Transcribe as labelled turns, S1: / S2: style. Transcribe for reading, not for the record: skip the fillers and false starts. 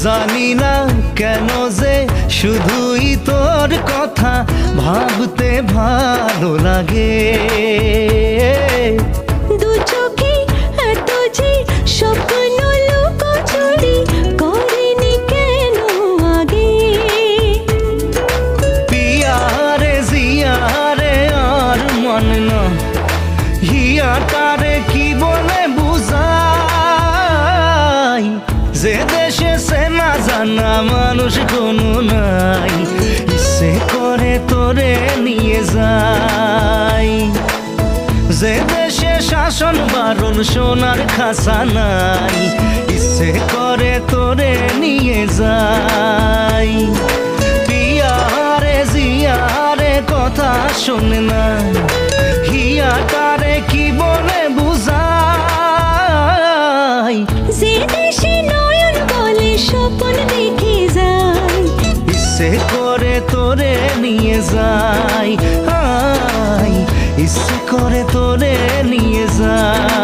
S1: জানি না কেন যে শুধুই তোর কথা ভাবতে ভালো লাগে।
S2: দু চোখে এত যে স্বপ্ন লুকোচুরি করেনি কেন আগে।
S1: পিয়ারে জিয়ারে আর মন না হিয়াটারে কি বলে বুঝাই, যে দেশে সে না জানা মানুষ কোনো নাই, ইচ্ছে করে তোরে নিয়ে যাই। যে দেশে শাসন বারণ সোনার খাসা নাই, ইচ্ছে করে তোরে নিয়ে যাই। পিয়ারে জিয়ারে কথা শোনে না হিয়াটারে কি বলে বুঝাই,
S2: যে দেশে নয়ন বলে স্বপ্ন দেখে যায়,
S1: ইচ্ছে করে তোরে নিয়ে যাই, ইচ্ছে করে তোরে নিয়ে যাই।